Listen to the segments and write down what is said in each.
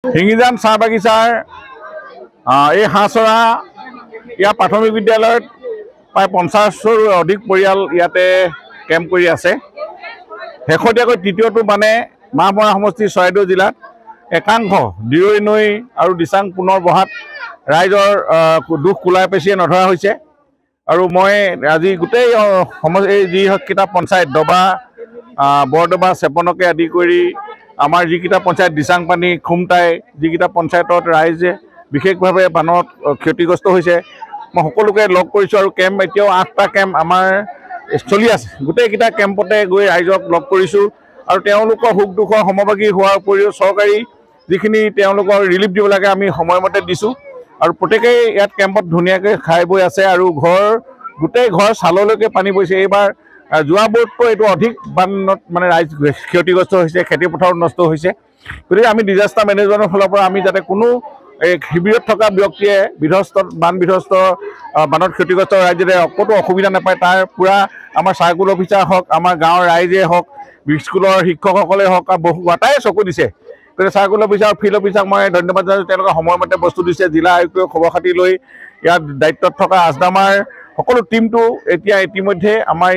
হিঙিজান চাহ বাগিচাৰ এই হাঁহচৰা ইয়াৰ প্ৰাথমিক বিদ্যালয়ত প্ৰায় 50ৰো অধিক পৰিয়াল ইয়াতে কেম্প কৰি আছে। শেহতীয়াকৈ তৃতীয়টো মানে মাহমৰা সমষ্টি চৰাইদেউ জিলাত একাংশ দিৰৈ নৈ আৰু দিচাং পুনৰ বহাত ৰাইজৰ দুখ কোলাই পেচিয়ে নধৰা হৈছে। আৰু মই আজি গোটেই এই যিকেইটা পঞ্চায়ত দবা বৰদবা চেপনকে আদি কৰি আমাৰ যিকেইটা পঞ্চায়ত দিচাংপানী খুমটাই যিকেইটা পঞ্চায়তত ৰাইজে বিশেষভাৱে বানত ক্ষতিগ্ৰস্ত হৈছে মই সকলোকে লগ কৰিছোঁ। আৰু কেম্প এতিয়াও 8টা কেম্প আমাৰ চলি আছে। গোটেইকেইটা কেম্পতে গৈ ৰাইজক লগ কৰিছোঁ আৰু তেওঁলোকৰ সুখ দুখৰ সমভাগী হোৱাৰ উপৰিও চৰকাৰী যিখিনি তেওঁলোকৰ ৰিলিফ দিব লাগে আমি সময়মতে দিছোঁ। আৰু প্ৰত্যেকেই ইয়াত কেম্পত ধুনীয়াকৈ খাই বৈ আছে আৰু গোটেই ঘৰ চাললৈকে পানী পৰিছে। এইবাৰ যোৱাবোৰতকৈ এইটো অধিক বানত মানে ৰাইজ ক্ষতিগ্ৰস্ত হৈছে, খেতিপথাৰত নষ্ট হৈছে। গতিকে আমি ডিজাষ্টাৰ মেনেজমেণ্টৰ ফালৰ পৰা আমি যাতে কোনো এই শিবিৰত থকা ব্যক্তিয়ে বানত ক্ষতিগ্ৰস্ত ৰাইজে ক'তো অসুবিধা নাপায় তাৰ পূৰা আমাৰ চাৰ্কুল অফিচাৰ হওক, আমাৰ গাঁৱৰ ৰাইজে হওক, স্কুলৰ শিক্ষকসকলে হওক বহু আটাই চকু দিছে। গতিকে চাৰ্কুল অফিচাৰ ফিল্ড অফিচাৰক মই ধন্যবাদ জনাইছোঁ। তেওঁলোকে সময়মতে বস্তু দিছে। জিলা আয়ুক্তই খবৰ খাতি লৈ ইয়াত দায়িত্বত থকা আজদামাৰ সকলো টীমটো এতিয়া ইতিমধ্যে আমাৰ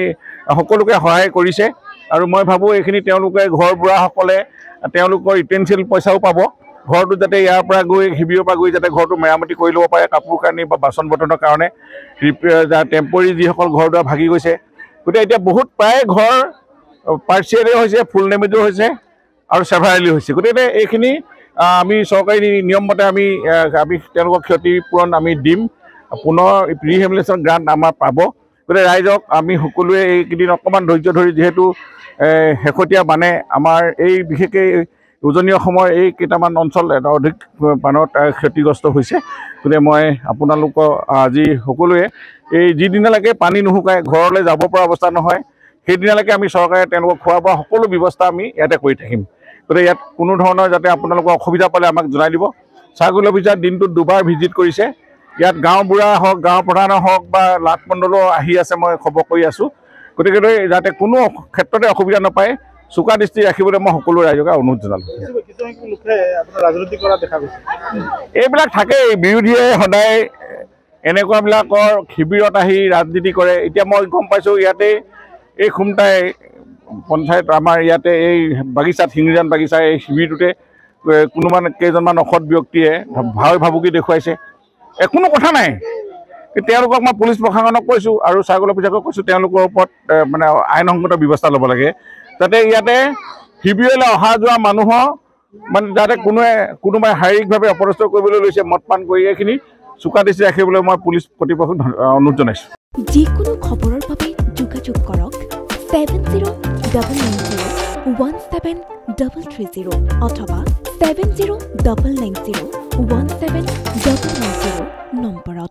সকলোকে সহায় কৰিছে। আৰু মই ভাবোঁ এইখিনি তেওঁলোকে ঘৰ বুঢ়াসকলে তেওঁলোকৰ ইউটেনচিল পইচাও পাব। ঘৰটো যাতে ইয়াৰ পৰা গৈ শিবিৰৰ পৰা গৈ যাতে ঘৰটো মেৰামতি কৰি ল'ব পাৰে, কাপোৰ কানি বা বাচন বৰ্তনৰ কাৰণে টেম্পৰী যিসকল ঘৰ দুৱাৰ ভাগি গৈছে। গতিকে এতিয়া বহুত প্ৰায় ঘৰ পাৰ্চিয়েলি হৈছে, ফুল ডেমেজো হৈছে আৰু চেভাৰেলি হৈছে। গতিকে এইখিনি আমি চৰকাৰী নিয়মমতে আমি তেওঁলোকক ক্ষতিপূৰণ আমি দিম। পুনৰ ৰিহেবিলিটেশ্যন গ্ৰাণ্ট আমাৰ পাব। গতিকে ৰাইজক আমি সকলোৱে এইকেইদিন অকণমান ধৈৰ্য ধৰি যিহেতু শেহতীয়া বানে আমাৰ এই বিশেষকৈ উজনি অসমৰ এই কেইটামান অঞ্চল অধিক বানত ক্ষতিগ্ৰস্ত হৈছে। গতিকে মই আপোনালোকক আজি সকলোৱে এই যিদিনালৈকে পানী নুশুকায় ঘৰলৈ যাব পৰা অৱস্থা নহয় সেইদিনালৈকে আমি চৰকাৰে তেওঁলোকক খোৱা বোৱা সকলো ব্যৱস্থা আমি ইয়াতে কৰি থাকিম। গতিকে ইয়াত কোনো ধৰণৰ যাতে আপোনালোকৰ অসুবিধা পালে আমাক জনাই দিব। চাৰ্কুল অফিচাৰ দিনটোত 2বাৰ ভিজিট কৰিছে। ইয়াত গাঁও বুঢ়া হওক, গাঁও প্ৰধান হওক বা লাট মণ্ডলো আহি আছে, মই খবৰ কৰি আছোঁ। গতিকে যাতে কোনো ক্ষেত্ৰতে অসুবিধা নাপায় চোকা দৃষ্টি ৰাখিবলৈ মই সকলো ৰাইজকে অনুৰোধ জনালোঁ। এইবিলাক থাকেই, বিৰোধীয়ে সদায় এনেকুৱাবিলাকৰ শিবিৰত আহি ৰাজনীতি কৰে। এতিয়া মই গম পাইছোঁ ইয়াতে এই খুমটাই পঞ্চায়ত আমাৰ ইয়াতে এই বাগিচাত হিঙিজান বাগিচাৰ এই শিবিৰটোতে কেইজনমান অসৎ ব্যক্তিয়ে ভাবুকি দেখুৱাইছে। কোনো কথা নাই। তেওঁলোকক মই পুলিচ প্ৰশাসনক কৈছোঁ আৰু চাৰ্কুল অফিচাৰক কৈছোঁ তেওঁলোকৰ ওপৰত মানে আইনসংগত ব্যৱস্থা ল'ব লাগে যাতে ইয়াতে শিবিৰলৈ অহা যোৱা মানুহৰ মানে যাতে কোনোবাই শাৰীৰিকভাৱে অপদস্থ কৰিবলৈ লৈছে মদ পান কৰি এইখিনি চোকা দৃষ্টি ৰাখিবলৈ মই পুলিচ কৰ্তৃপক্ষক অনুৰোধ জনাইছোঁ। যিকোনো খবৰৰ বাবে যোগাযোগ কৰক 7099017330 অথবা 7099017990 নম্বৰত।